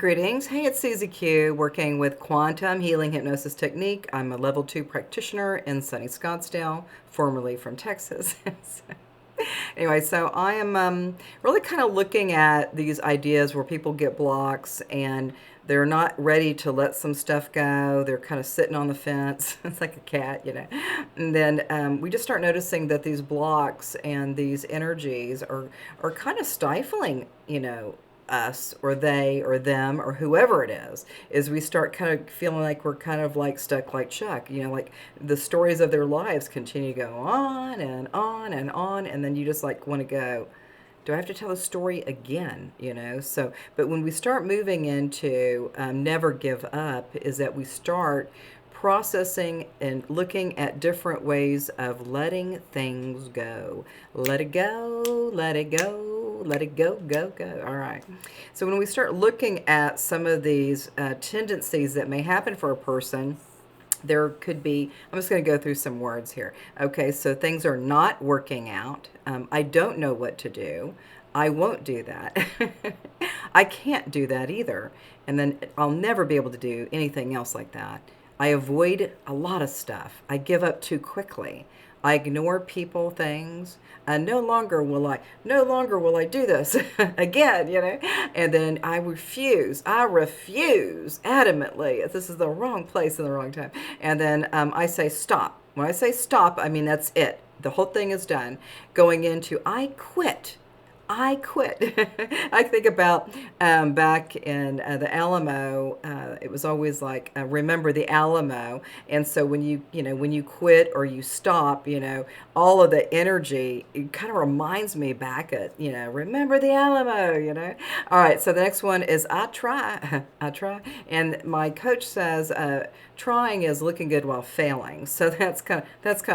Greetings. Hey, it's Susie Q working with Quantum Healing Hypnosis Technique. I'm a level 2 practitioner in sunny Scottsdale, formerly from Texas. Anyway, so I am really kind of looking at these ideas where people get blocks and they're not ready to let some stuff go. They're kind of sitting on the fence. It's like a cat. And then we just start noticing that these blocks and these energies are kind of stifling, us or they or them or whoever it is we start kind of feeling like we're kind of like stuck like Chuck, like the stories of their lives continue to go on and on and on, and then you just like want to go, do I have to tell a story again? So, but when we start moving into never give up, is that we start processing and looking at different ways of letting things go. Let it go, let it go, let it go, go, go. All right. So when we start looking at some of these tendencies that may happen for a person, there could be, I'm just going to go through some words here. Okay, so things are not working out. I don't know what to do. I won't do that. I can't do that either. And then I'll never be able to do anything else like that. I avoid a lot of stuff. I give up too quickly. I ignore people, things. No longer will I do this again. And then I refuse adamantly. This is the wrong place and the wrong time. And then I say stop. When I say stop, I mean that's it. The whole thing is done. Going into I quit. I think about back in the Alamo. It was always like remember the Alamo, and so when you quit or you stop, all of the energy, it kind of reminds me back at remember the Alamo. All right, so the next one is I try, I try, and my coach says trying is looking good while failing. So that's kind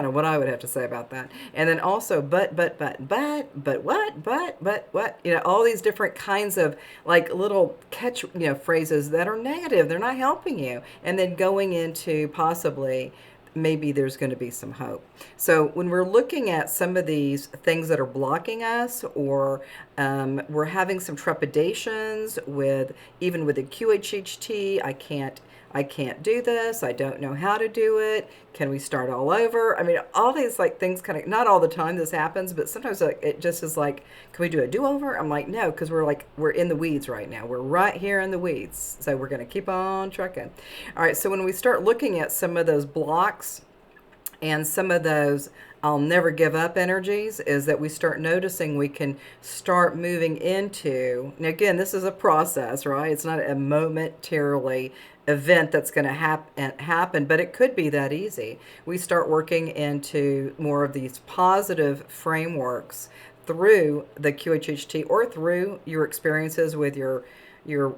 of what I would have to say about that. And then also but what, all these different kinds of like little catch, phrases that are negative. They're not helping you. And then going into possibly maybe there's going to be some hope. So when we're looking at some of these things that are blocking us, or we're having some trepidations even with the QHHT, I can't do this. I don't know how to do it. Can we start all over? I mean, all these like things kind of, not all the time this happens, but sometimes it just is like, can we do a do-over? I'm like, no, because we're in the weeds right now. We're right here in the weeds. So we're going to keep on trucking. All right. So when we start looking at some of those blocks and some of those I'll never give up energies, is that we start noticing we can start moving into, and again, this is a process, right? It's not a momentarily event that's going to happen, but it could be that easy. We start working into more of these positive frameworks through the QHHT or through your experiences with your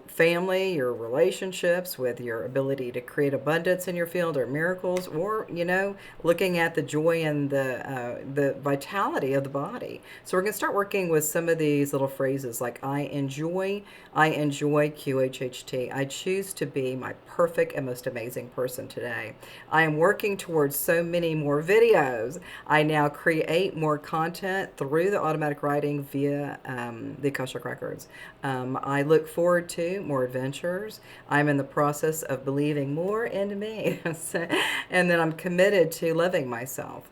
family, your relationships, with your ability to create abundance in your field or miracles, or looking at the joy and the vitality of the body. So we're going to start working with some of these little phrases like I enjoy QHHT. I choose to be my perfect and most amazing person today. I am working towards so many more videos. I now create more content through the automatic writing via the Akashic Records. I look forward to more adventures. I'm in the process of believing more into me. And then I'm committed to loving myself.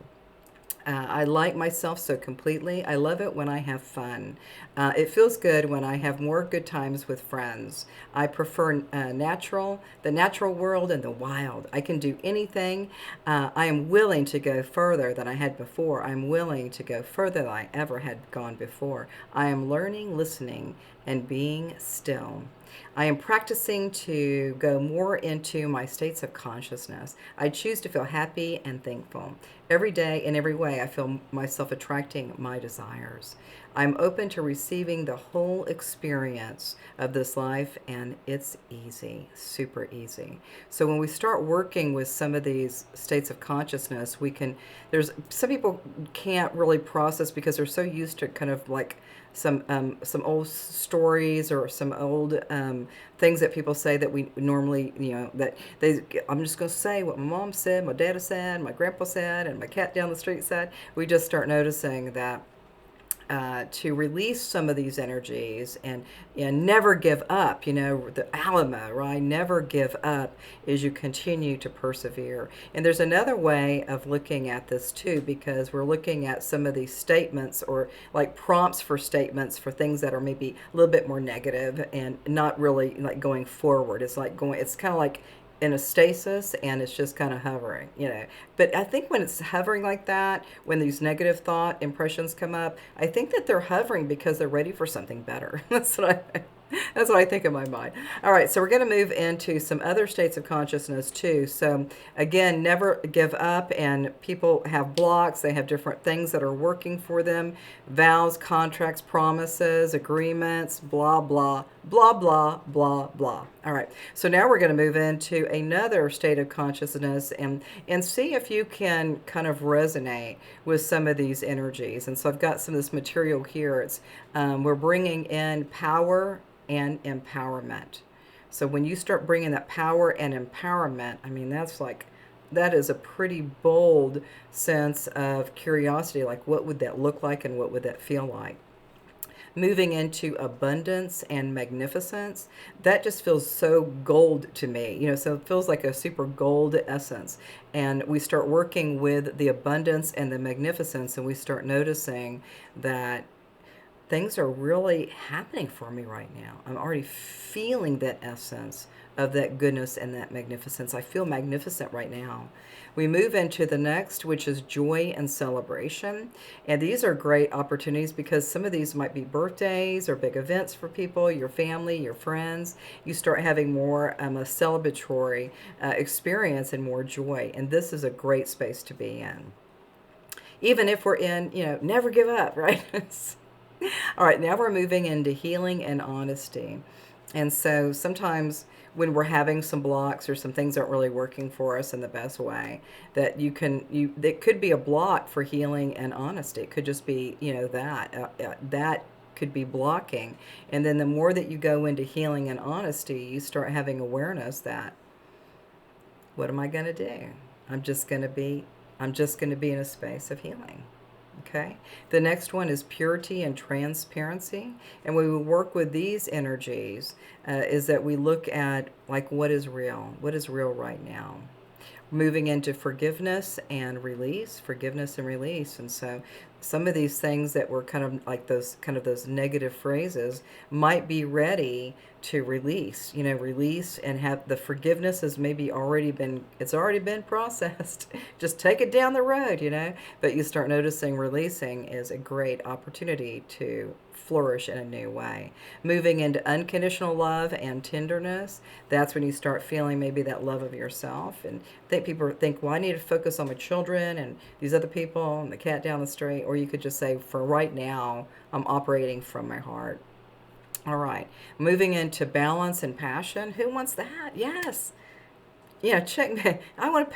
I like myself so completely. I love it when I have fun. It feels good when I have more good times with friends. I prefer the natural world and the wild. I can do anything. I am willing to go further than I had before. I'm willing to go further than I ever had gone before. I am learning, listening, and being still. I am practicing to go more into my states of consciousness. I choose to feel happy and thankful. Every day, in every way, I feel myself attracting my desires. I'm open to receiving the whole experience of this life, and it's easy, super easy. So when we start working with some of these states of consciousness, there's some people can't really process because they're so used to kind of like some old stories or some old things that people say that we normally, I'm just going to say what my mom said, my dad said, my grandpa said, and my cat down the street said. We just start noticing that to release some of these energies and never give up. You know, the Alamo, right? Never give up as you continue to persevere. And there's another way of looking at this too, because we're looking at some of these statements or like prompts for statements for things that are maybe a little bit more negative and not really like going forward. It's like going, it's kind of like in a stasis and it's just kind of hovering, you know. But I think when it's hovering like that, when these negative thought impressions come up, I think that they're hovering because they're ready for something better. That's what I think in my mind. All right, so we're going to move into some other states of consciousness too. So again, never give up, and people have blocks. They have different things that are working for them. Vows, contracts, promises, agreements, blah, blah, blah, blah, blah, blah. All right, so now we're going to move into another state of consciousness and see if you can kind of resonate with some of these energies. And so I've got some of this material here. It's we're bringing in power and empowerment. So when you start bringing that power and empowerment, I mean, that is a pretty bold sense of curiosity. Like, what would that look like and what would that feel like? Moving into abundance and magnificence, that just feels so gold to me, you know, so it feels like a super gold essence. And we start working with the abundance and the magnificence, and we start noticing that things are really happening for me right now. I'm already feeling that essence of that goodness and that magnificence. I feel magnificent right now. We move into the next, which is joy and celebration. And these are great opportunities because some of these might be birthdays or big events for people, your family, your friends. You start having more a celebratory experience and more joy. And this is a great space to be in. Even if we're in, you know, never give up, right? All right, now we're moving into healing and honesty. And so sometimes when we're having some blocks or some things aren't really working for us in the best way, that it could be a block for healing and honesty. It could just be, you know, that could be blocking. And then the more that you go into healing and honesty, you start having awareness that, what am I going to do? I'm just going to be in a space of healing. Okay. The next one is purity and transparency. And when we work with these energies, is that we look at like what is real right now. Moving into forgiveness and release. And so some of these things that were kind of like those negative phrases might be ready to release, you know, release and have the forgiveness has maybe already been processed. Just take it down the road, you know, but you start noticing releasing is a great opportunity to flourish in a new way. Moving into unconditional love and tenderness, that's when you start feeling maybe that love of yourself. And I think people think, well, I need to focus on my children and these other people and the cat down the street. Or you could just say, for right now, I'm operating from my heart. All right, moving into balance and passion. Who wants that? Yes. Yeah, check me. I want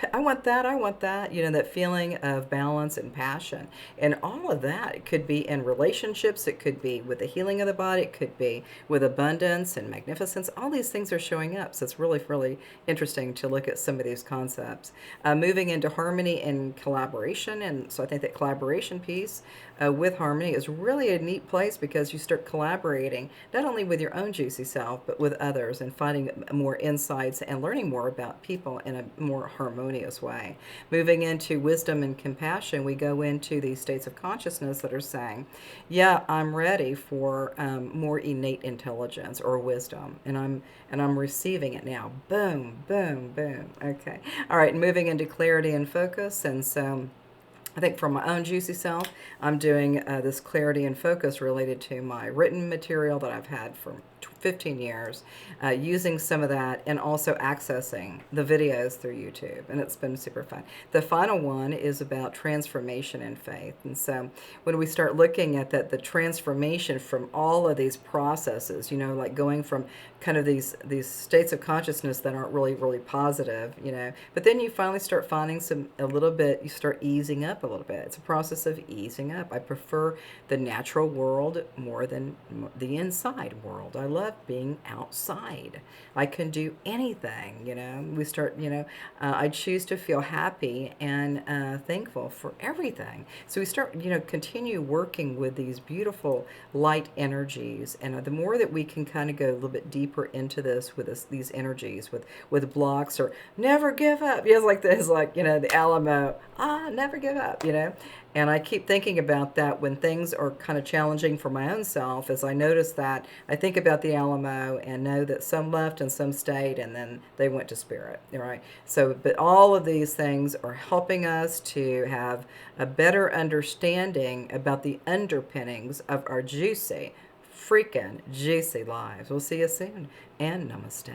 that. You know, that feeling of balance and passion. And all of that, it could be in relationships. It could be with the healing of the body. It could be with abundance and magnificence. All these things are showing up. So it's really, really interesting to look at some of these concepts. Moving into harmony and collaboration. And so I think that collaboration piece with harmony is really a neat place because you start collaborating not only with your own juicy self, but with others and finding more insights and learning more about people in a more harmonious way. Moving into wisdom and compassion, we go into these states of consciousness that are saying, yeah, I'm ready for more innate intelligence or wisdom, and I'm receiving it now. Boom, boom, boom. Okay. All right, moving into clarity and focus. And so I think for my own juicy self, I'm doing this clarity and focus related to my written material that I've had for 15 years, using some of that and also accessing the videos through YouTube. And it's been super fun. The final one is about transformation and faith. And so when we start looking at that, the transformation from all of these processes, you know, like going from kind of these states of consciousness that aren't really, really positive, you know, but then you finally start finding you start easing up a little bit. It's a process of easing up. I prefer the natural world more than the inside world. I love love being outside. I can do anything, you know. We start, I choose to feel happy and thankful for everything. So we start, continue working with these beautiful light energies. And the more that we can kind of go a little bit deeper into this with these energies, with blocks or never give up. Yes, like this, like, the Alamo, never give up, And I keep thinking about that when things are kind of challenging for my own self. As I notice that, I think about the Alamo and know that some left and some stayed, and then they went to spirit, right? So, but all of these things are helping us to have a better understanding about the underpinnings of our juicy, freaking juicy lives. We'll see you soon, and namaste.